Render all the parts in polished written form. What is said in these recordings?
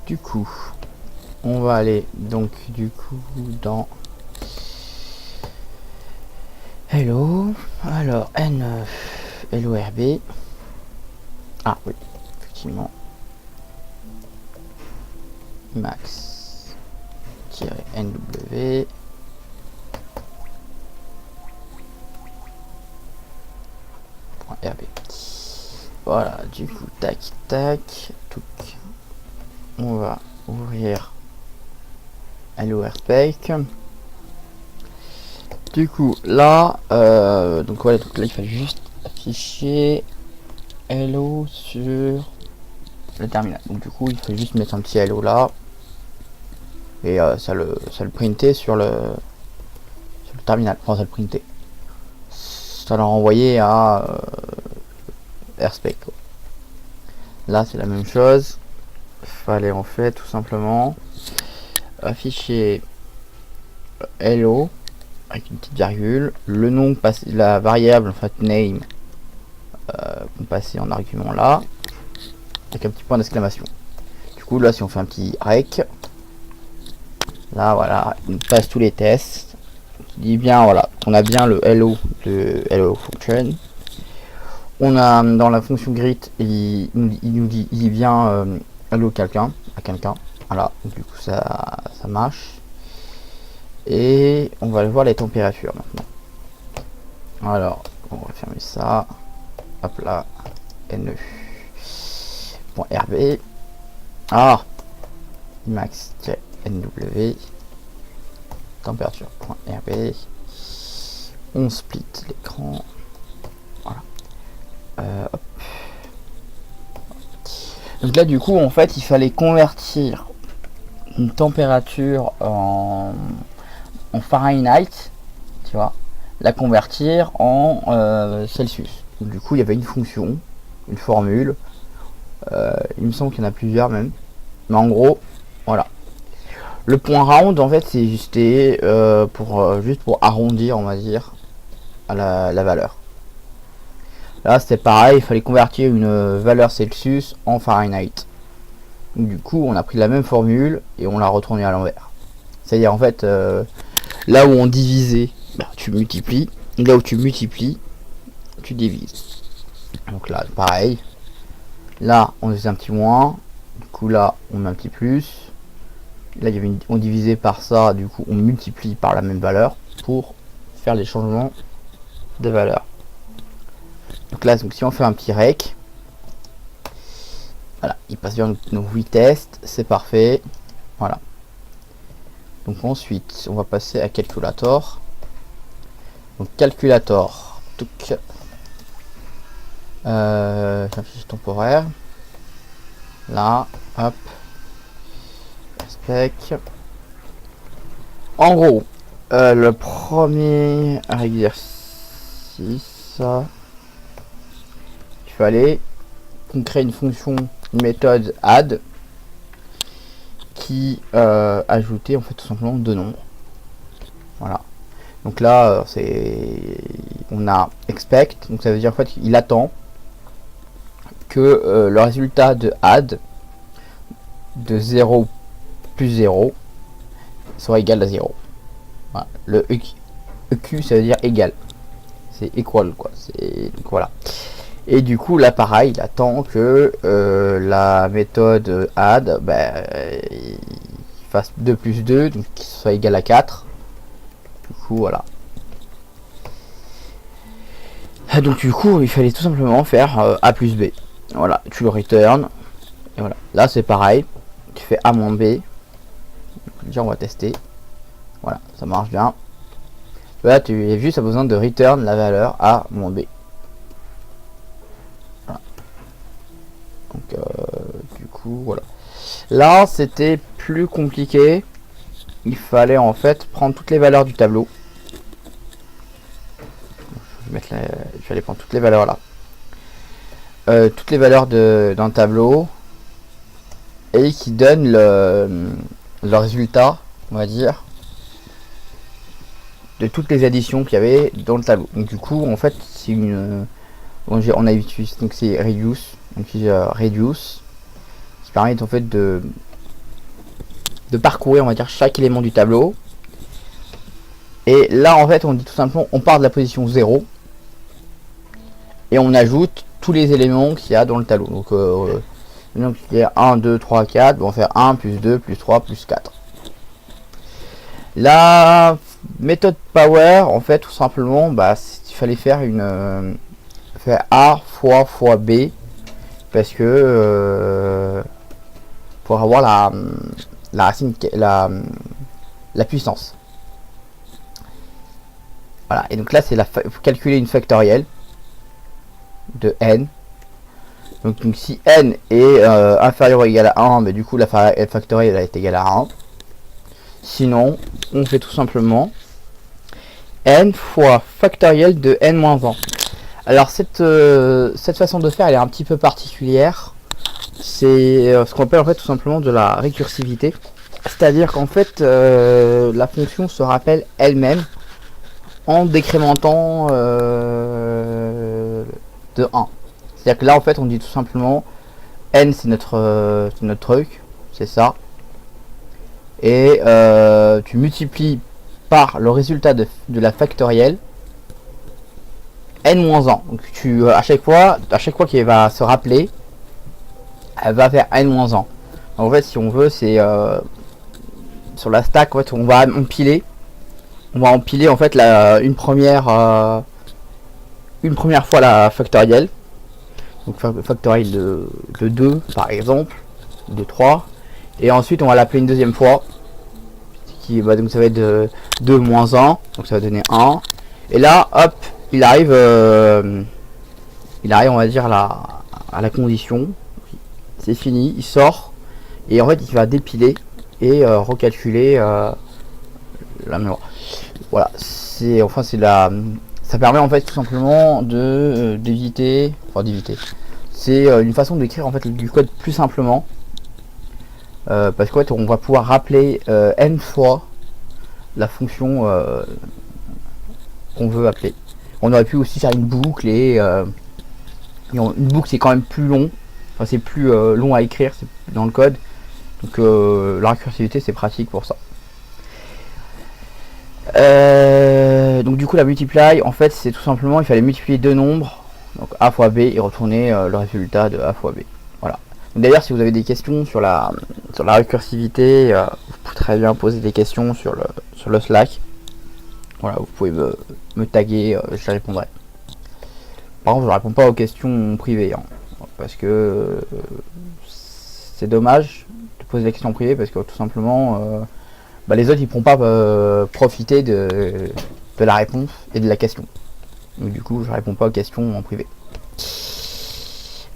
Du coup, on va aller donc du coup dans Hello. Alors N LORB. Ah oui, effectivement. Max-NW. .rb. Voilà, du coup, tac, tac, tout. On va ouvrir LORPEC. Du coup, là, donc voilà, donc là, il fallait juste afficher Hello sur le terminal. Donc du coup, il faut juste mettre un petit Hello là. Et ça le printait sur le terminal. Enfin, ça le printait. Ça l'a renvoyé à RSpec. Là, c'est la même chose. Fallait en fait tout simplement afficher hello avec une petite virgule, le nom passé, la variable en fait name qu'on passait en argument là, avec un petit point d'exclamation. Du coup là, si on fait un petit rec, là voilà, il passe tous les tests. Il dit bien voilà, on a bien le hello de hello function. On a dans la fonction greet, il nous dit il vient hello quelqu'un à quelqu'un. Voilà, donc du coup ça marche. Et on va aller voir les températures maintenant. Alors, on va fermer ça. Hop là, ne.rb. Ah, max-nw. Température.rb. On split l'écran. Voilà. Hop. Donc là, du coup, en fait, il fallait convertir une température en Fahrenheit, tu vois, la convertir en Celsius. Donc, du coup, il y avait une fonction, une formule. Il me semble qu'il y en a plusieurs même. Mais en gros, voilà. Le point round, en fait, c'est juste pour arrondir, on va dire, à la valeur. Là, c'était pareil, il fallait convertir une valeur Celsius en Fahrenheit. Donc, du coup, on a pris la même formule et on l'a retournée à l'envers. C'est-à-dire, en fait, là où on divisait, bah, tu multiplies. Là où tu multiplies, tu divises. Donc là, pareil. Là, on faisait un petit moins. Du coup, là, on met un petit plus. Là, il y avait on divisait par ça. Du coup, on multiplie par la même valeur pour faire les changements de valeur. Donc là, donc, si on fait un petit rec, voilà, il passe bien nos 8 tests. C'est parfait. Voilà. Donc ensuite, on va passer à Calculator. Donc Calculator, c'est un fichier temporaire. Là, hop, spec. En gros, le premier exercice, il fallait qu'on crée une fonction, une méthode add qui ajoutait en fait tout simplement deux nombres. Voilà. Donc là, on a expect, donc ça veut dire en fait qu'il attend que le résultat de add de 0 plus 0 soit égal à 0. Voilà. Le EQ ça veut dire égal. C'est equal quoi. Donc voilà. Et du coup là pareil, il attend que la méthode add il fasse 2 plus 2, donc qu'il soit égal à 4. Du coup voilà. Donc du coup il fallait tout simplement faire A plus B. Voilà, tu le return. Et voilà. Là c'est pareil. Tu fais A moins B. Déjà on va tester. Voilà, ça marche bien. Là tu as vu, ça a besoin de return la valeur A moins B. Voilà. Donc du coup voilà. Là c'était plus compliqué. Il fallait en fait prendre toutes les valeurs du tableau. Il fallait prendre toutes les valeurs là. Toutes les valeurs d'un tableau. Et qui donne le résultat, on va dire, de toutes les additions qu'il y avait dans le tableau. Donc du coup, en fait, c'est on a utilisé, donc c'est reduce, donc reduce, qui permet en fait de de parcourir, on va dire, chaque élément du tableau. Et là, en fait, on dit tout simplement, on part de la position 0 et on ajoute tous les éléments qu'il y a dans le tableau. Donc il y a 1, 2, 3, 4, on va faire 1, plus 2, plus 3, plus 4. La méthode power, en fait, tout simplement, il fallait faire faire A fois B, parce que pour avoir la racine, la puissance. Voilà, et donc là c'est faut calculer une factorielle de n. Donc si n est inférieur ou égal à 1, mais du coup la factorielle est égale à 1. Sinon, on fait tout simplement n fois factorielle de n-1. Alors cette façon de faire, elle est un petit peu particulière. C'est ce qu'on appelle en fait tout simplement de la récursivité. C'est-à-dire qu'en fait, la fonction se rappelle elle-même en décrémentant de 1. C'est-à-dire que là en fait on dit tout simplement n c'est notre truc, c'est ça. Et tu multiplies par le résultat de la factorielle n-1. Donc à chaque fois qu'il va se rappeler, elle va faire n-1. En fait si on veut c'est sur la stack en fait on va empiler en fait une première fois la factorielle, donc factorielle de 2 par exemple, de 3, et ensuite on va l'appeler une deuxième fois donc ça va être de 2 moins 1, donc ça va donner 1, et là hop il arrive on va dire à la condition, c'est fini, il sort et en fait il va dépiler et recalculer la mémoire. Voilà, ça permet en fait tout simplement d'éviter. C'est une façon d'écrire en fait du code plus simplement, parce qu'en fait on va pouvoir rappeler n fois la fonction qu'on veut appeler. On aurait pu aussi faire une boucle et une boucle c'est quand même plus long, enfin c'est plus long à écrire, c'est dans le code, donc la récursivité c'est pratique pour ça. Donc du coup la multiply en fait c'est tout simplement il fallait multiplier deux nombres, donc a fois b, et retourner le résultat de a fois b. Voilà. D'ailleurs si vous avez des questions sur la récursivité, vous pouvez très bien poser des questions sur le Slack. Voilà, vous pouvez me taguer, je répondrai. Par contre je ne réponds pas aux questions privées, hein, parce que c'est dommage de poser des questions privées, parce que tout simplement les autres ils pourront pas profiter de la réponse et de la question. Donc du coup je réponds pas aux questions en privé.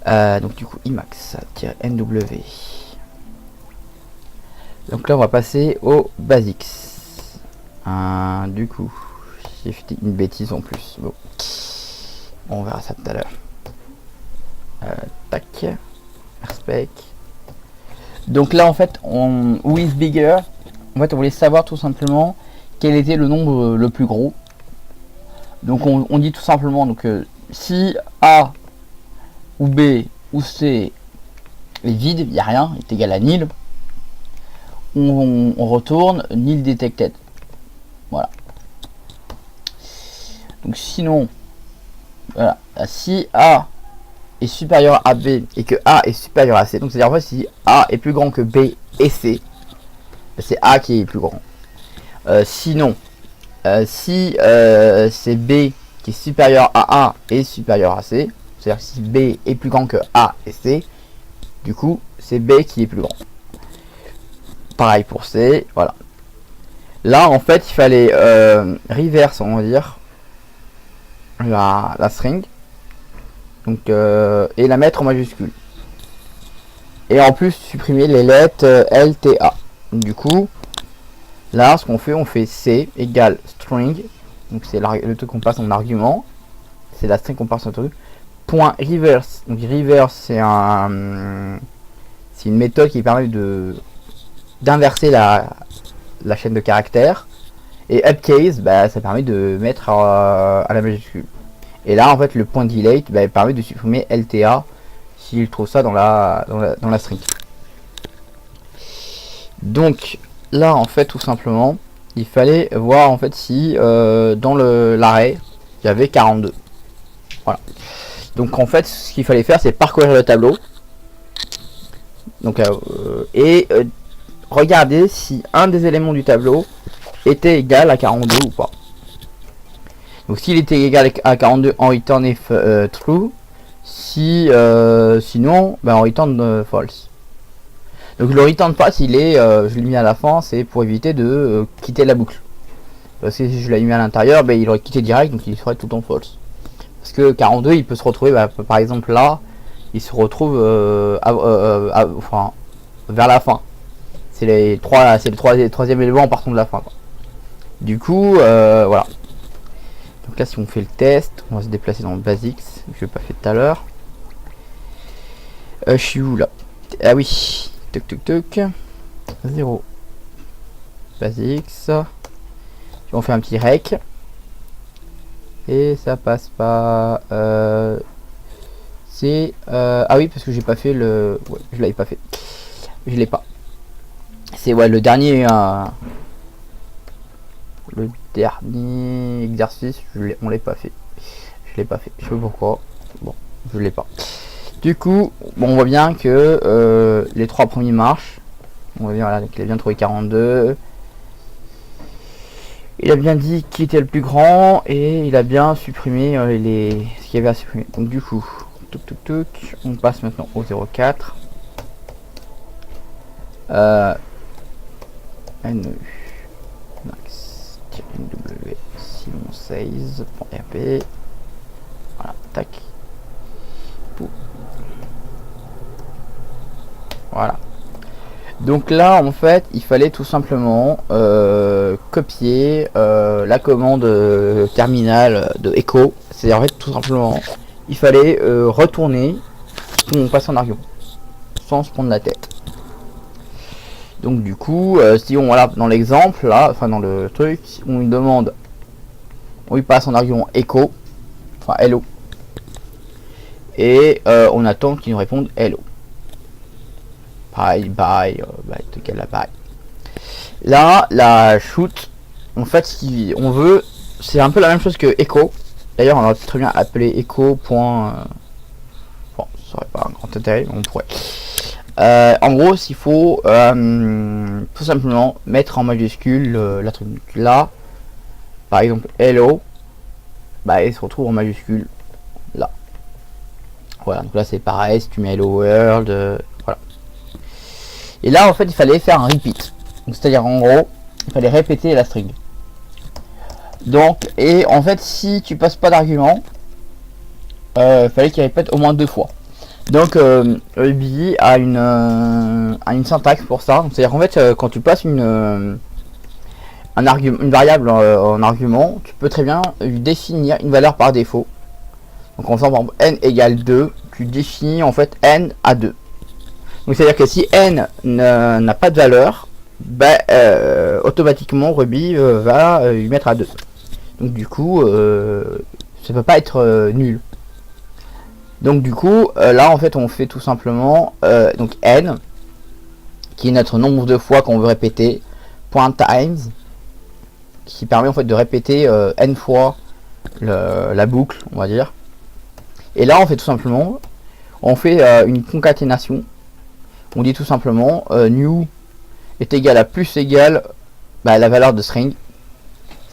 Donc du coup Emacs-NW. Donc là on va passer aux basics. Du coup j'ai fait une bêtise en plus. Bon, on verra ça tout à l'heure. Tac, respect. Donc là en fait who is bigger. En fait on voulait savoir tout simplement quel était le nombre le plus gros. Donc on dit tout simplement donc si A ou B ou C est vide, il n'y a rien, est égal à nil, on retourne nil detected. Voilà. Donc sinon, voilà, si A est supérieur à B et que A est supérieur à C, donc c'est-à-dire en fait si A est plus grand que B et C, c'est A qui est plus grand. Sinon, si c'est B qui est supérieur à A et supérieur à C, c'est-à-dire que si B est plus grand que A et C, du coup c'est B qui est plus grand. Pareil pour C, voilà. Là en fait il fallait reverse, on va dire, la string, donc et la mettre en majuscule. Et en plus supprimer les lettres L, T, A. Du coup, là ce qu'on fait, on fait C égale string, donc c'est le truc qu'on passe en argument, c'est la string qu'on passe en truc, point reverse. Donc reverse c'est une méthode qui permet d'inverser la chaîne de caractères, et upcase ça permet de mettre à la majuscule. Et là en fait le point delete permet de supprimer LTA s'il trouve ça dans la string. Donc là en fait tout simplement il fallait voir en fait si dans l'arrêt il y avait 42. Voilà. Donc en fait ce qu'il fallait faire c'est parcourir le tableau. Donc regarder si un des éléments du tableau était égal à 42 ou pas. Donc s'il était égal à 42 en return if true, si sinon ben on return false. Donc le return pass il est, je l'ai mis à la fin, c'est pour éviter de quitter la boucle. Parce que si je l'avais mis à l'intérieur, ben, il aurait quitté direct, donc il serait tout en false. Parce que 42 il peut se retrouver, par exemple là, il se retrouve enfin, vers la fin. C'est le troisième élément en partant de la fin, quoi. Du coup, voilà. Donc là si on fait le test, on va se déplacer dans le Basics, je l'ai pas fait tout à l'heure. Je suis où là? Ah oui. Tuc tuc tuc. 0. Basics. On fait un petit rec. Et ça passe pas. C'est. Ah oui, parce que j'ai pas fait le. Ouais, je l'avais pas fait. Je l'ai pas. C'est ouais, le dernier. Le dernier exercice, on l'a pas fait. Je l'ai pas fait. Je sais pas pourquoi. Bon, je l'ai pas. Du coup, bon, on voit bien que les trois premiers marchent. On voit bien voilà, qu'il a bien trouvé 42. Il a bien dit qui était le plus grand et il a bien supprimé ce qu'il y avait à supprimer. Donc du coup, on passe maintenant au 04. NE max NW Simon 16.rp. Voilà, tac. Voilà. Donc là en fait il fallait tout simplement copier la commande terminale de echo. C'est en fait tout simplement il fallait retourner ce qu'on passe en argument sans se prendre la tête. Donc du coup si on voilà dans l'exemple là, enfin dans le truc, on lui demande, on lui passe en argument echo, enfin hello, et on attend qu'il nous réponde hello. Pareil, pareil, pareil. Là, la shoot, en fait, ce qu'on veut, c'est un peu la même chose que echo. D'ailleurs, on aurait très bien appelé echo. Bon, ça serait pas un grand intérêt, mais on pourrait. En gros, s'il faut tout simplement mettre en majuscule la truc. Là, par exemple, hello, bah, il se retrouve en majuscule là. Voilà, donc là c'est pareil, si tu mets hello world, voilà. Et là en fait il fallait faire un repeat, c'est à dire en gros il fallait répéter la string. Donc et en fait si tu passes pas d'argument, fallait qu'il répète au moins 2 fois. Donc Ruby a une syntaxe pour ça, c'est à dire en fait quand tu passes une variable en argument, tu peux très bien lui définir une valeur par défaut. Donc en faisant par exemple n égale 2, tu définis en fait n à 2. Donc c'est à dire que si n n'a pas de valeur, bah, automatiquement Ruby va lui mettre à 2. Donc du coup ça peut pas être nul. Donc du coup là en fait on fait tout simplement donc n qui est notre nombre de fois qu'on veut répéter, point times qui permet en fait de répéter n fois la boucle, on va dire. Et là on fait tout simplement, on fait une concaténation. On dit tout simplement new est égal à plus égal la valeur de string,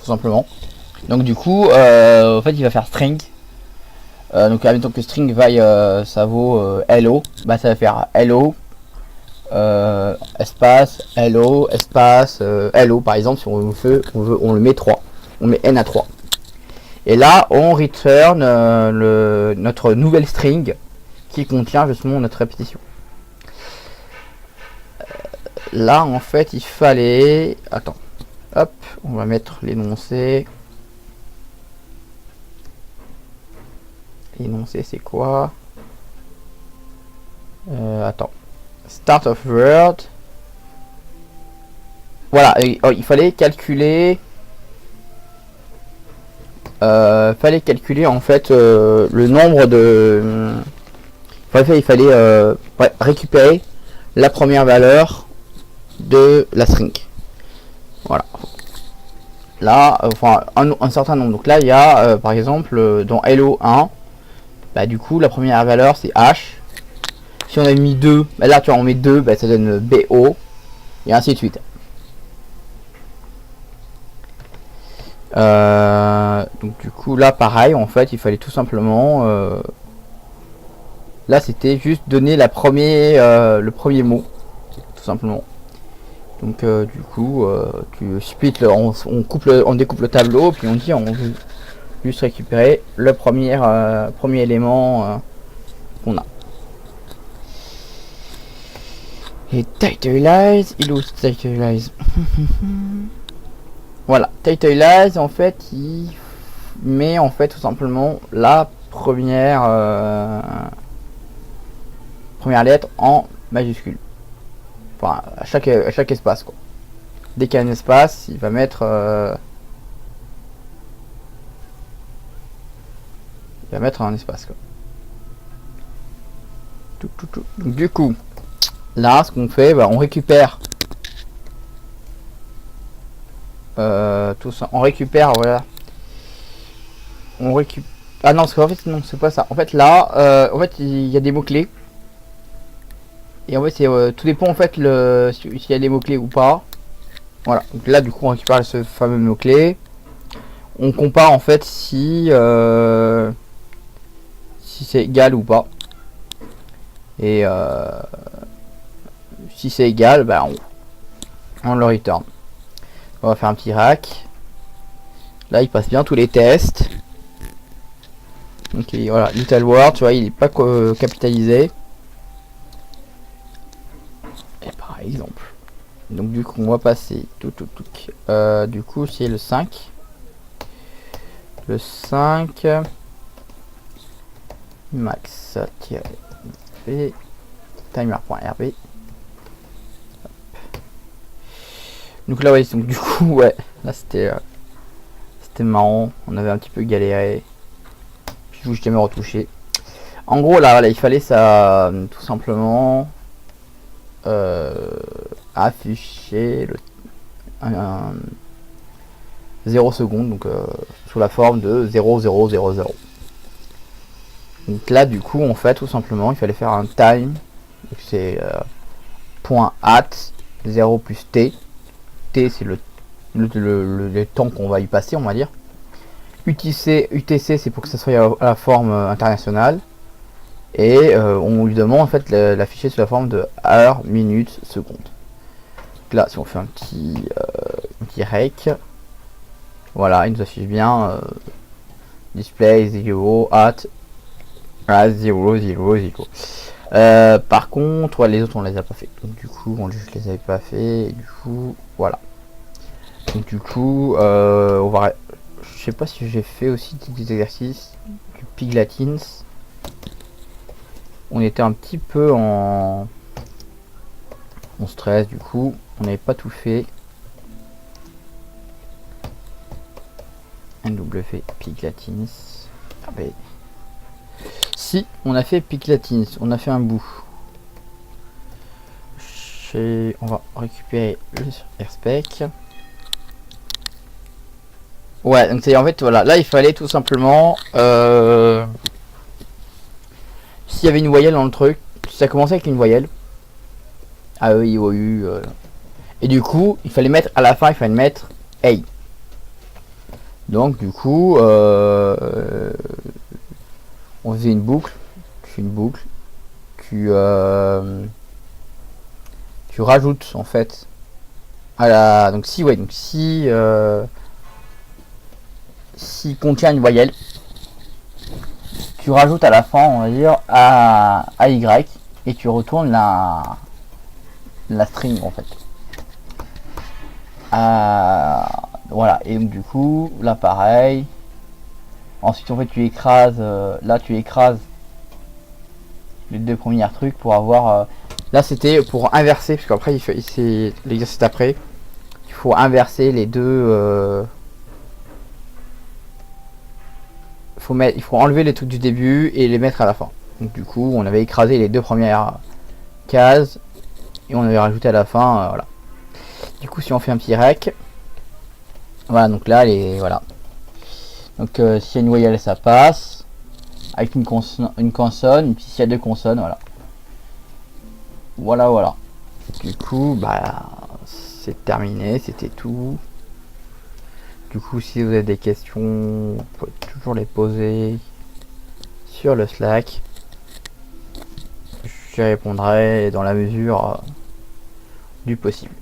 tout simplement. Donc du coup en fait il va faire string. Donc admettons que string vaille ça vaut hello, bah ça va faire hello espace hello espace hello par exemple. Si on on le met 3, on met n à 3. Et là on return notre nouvelle string qui contient justement notre répétition. Là en fait il fallait, attends, hop, on va mettre l'énoncé. L'énoncé c'est quoi? Attends, start of word. Voilà, il fallait calculer en fait le nombre de il fallait récupérer la première valeur de la string. Voilà. Là, enfin un certain nombre. Donc là il y a par exemple dans Hello 1, bah du coup la première valeur c'est H. Si on a mis 2, bah là tu vois on met 2, bah ça donne BO, et ainsi de suite. Donc du coup là pareil, en fait il fallait tout simplement là c'était juste donner le premier mot, tout simplement. Donc du coup tu split on découpe le tableau, puis on dit on veut juste récupérer le premier élément qu'on a. Et Titleize, il est Titleize. Voilà, Titleize en fait il met en fait tout simplement la première lettre en majuscule. Enfin à chaque espace quoi. Dès qu'il y a un espace, il va mettre un espace quoi. Donc, du coup, là ce qu'on fait, bah, on récupère tout ça. On récupère, voilà. On récupère. Ah non, parce qu'en fait non, c'est pas ça. En fait là, en fait il y a des mots clés. Et en fait c'est tout dépend en fait s'il y a des mots clés ou pas. Voilà. Donc là du coup on récupère ce fameux mot clé. On compare en fait si c'est égal ou pas. Et si c'est égal, bah on le return. On va faire un petit rack. Là il passe bien tous les tests. Donc voilà, Little Word, tu vois, il est pas capitalisé. Et par exemple. Donc du coup on va passer du coup c'est le 5. Le 5 max-b timer.rb. Donc là ouais, donc du coup ouais, là c'était marrant, on avait un petit peu galéré. Puis je vous jamais retouché. En gros là voilà, il fallait ça tout simplement afficher le 0 secondes, donc sous la forme de 0000. Donc là du coup en fait tout simplement il fallait faire un time, c'est .at 0 plus t. T c'est le temps qu'on va y passer, on va dire. UTC c'est pour que ça soit à la forme internationale. Et on lui demande en fait l'afficher sous la forme de heure, minute, seconde. Donc là si on fait un petit rec, voilà, il nous affiche bien display 0 at 000. Par contre les autres on les a pas fait, donc du coup je les avais pas fait, et du coup voilà. Donc du coup on va, je sais pas si j'ai fait aussi des exercices du Piglatins. On était un petit peu en stress, du coup on n'avait pas tout fait. NW Piglatins. Ah ben si, on a fait Piglatins, on a fait un bout. On va récupérer le RSpec. Ouais, donc c'est en fait voilà, là il fallait tout simplement s'il y avait une voyelle dans le truc, ça commençait avec une voyelle. A, E, I, O, U. Et du coup, il fallait mettre à la fin, il fallait mettre A. Donc du coup, on faisait une boucle. Tu fais une boucle. Tu rajoutes en fait à la. Donc si si contient une voyelle, tu rajoutes à la fin, on va dire à Y, et tu retournes la string en fait. Voilà, et donc du coup là pareil. Ensuite en fait tu écrases là tu écrases les deux premiers trucs pour avoir là c'était pour inverser, parce qu'après c'est l'exercice d'après, il faut inverser les deux il faut enlever les trucs du début et les mettre à la fin. Donc du coup on avait écrasé les deux premières cases et on avait rajouté à la fin voilà. Du coup si on fait un petit rec, Voilà, donc là, voilà. Donc s'il y a une voyelle, ça passe. Avec une consonne, et puis s'il y a deux consonnes, voilà. Voilà. Du coup, bah, c'est terminé, c'était tout. Du coup, si vous avez des questions, vous pouvez toujours les poser sur le Slack. J'y répondrai dans la mesure du possible.